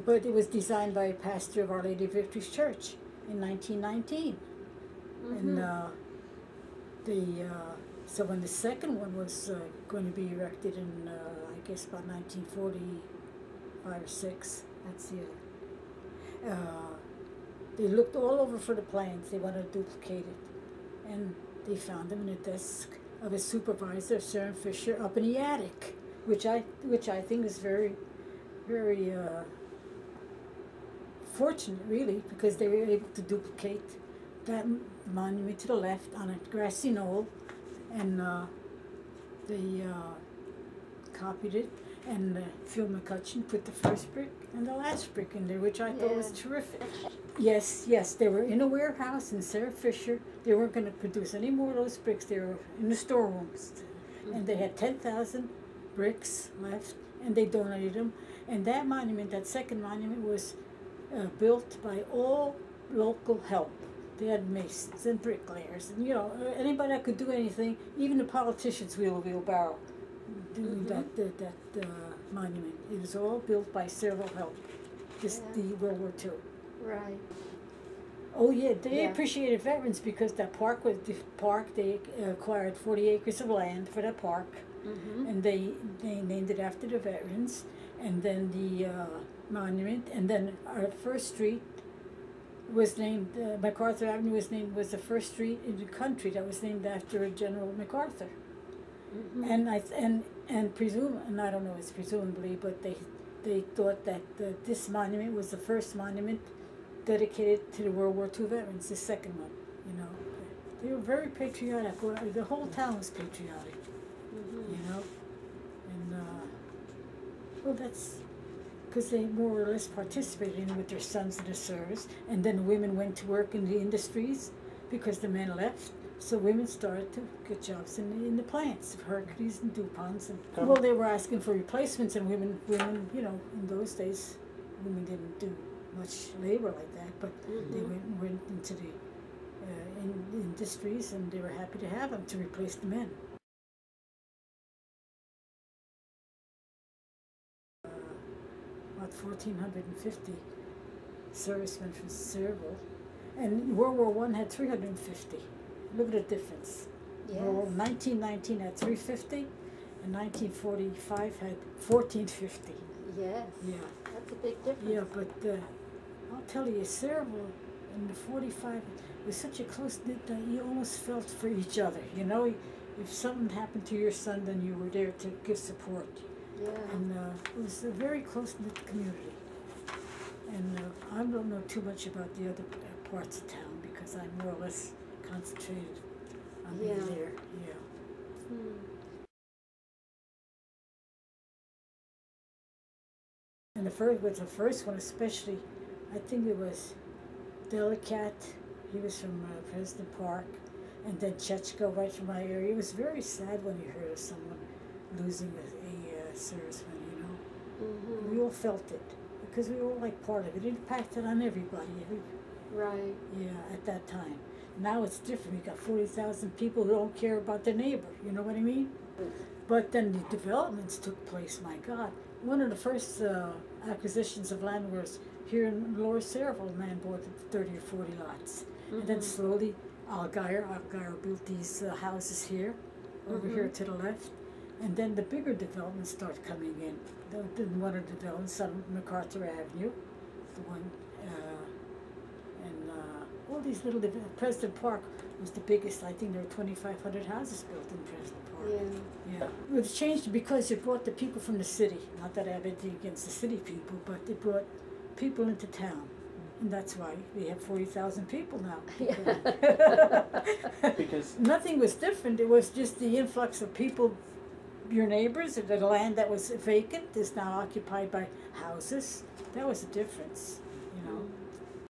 but it was designed by a pastor of Our Lady of Victory's Church in 1919. And so when the second one was going to be erected in, I guess, about 1945 or 6, that's the they looked all over for the plans. They wanted to duplicate it. And they found them in a desk of a supervisor, Sharon Fisher, up in the attic, which I think is very, very fortunate, really, because they were able to duplicate that monument to the left on a grassy knoll, and they copied it, and Phil McCutcheon put the first brick and the last brick in there, which I thought was terrific. Yes, they were in a warehouse in Sarah Fisher. They weren't going to produce any more of those bricks. They were in the storerooms, and they had 10,000 bricks left, and they donated them. And that monument, that second monument, was built by all local help. They had masons and bricklayers, and anybody that could do anything, even the politicians wheel a wheelbarrow doing that monument. It was all built by Sayreville help, the World War II. Right. Oh yeah, they appreciated veterans because that park was the park. They acquired 40 acres of land for that park, and they named it after the veterans. And then the monument, and then our first street was named, MacArthur Avenue was the first street in the country that was named after General MacArthur. And I don't know, it's presumably, but they thought that this monument was the first monument dedicated to the World War II veterans, the second one. They were very patriotic. The whole town was patriotic. And well, that's because they more or less participated in it with their sons in the service, and then women went to work in the industries because the men left. So women started to get jobs in the plants of Hercules and DuPonts, and well, they were asking for replacements, and women, in those days, women didn't do much labor like that, but they went into the industries, and they were happy to have them to replace the men. About 1,450 servicemen from Sayreville, and World War I had 350. Look at the difference. Yes. 1919 had 350, and 1945 had 1,450. Yes. Yeah. That's a big difference. Yeah, but I'll tell you, Sayreville in the 45 was such a close-knit that you almost felt for each other. If something happened to your son, then you were there to give support. Yeah. And it was a very close-knit community. And I don't know too much about the other parts of town because I'm more or less concentrated on being there. Yeah. And the first one especially, I think it was Delicat. He was from President Park, and then Chechko, right from my area. It was very sad when you heard of someone losing a serviceman. We all felt it because we were all like part of it. It impacted on everybody. Right. Yeah, at that time. Now it's different. We got 40,000 people who don't care about their neighbor. You know what I mean? But then the developments took place. My God, one of the first acquisitions of land was here in Lower Sayreville. Man bought 30 or 40 lots, and then slowly Algeier built these houses here, over here to the left, and then the bigger developments start coming in. One of the developments on MacArthur Avenue, the one. All these little President Park was the biggest. I think there were 2,500 houses built in President Park. Yeah. It was changed because it brought the people from the city. Not that I have anything against the city people, but it brought people into town. And that's why we have 40,000 people now. Because nothing was different. It was just the influx of people, your neighbors, the land that was vacant is now occupied by houses. That was the difference,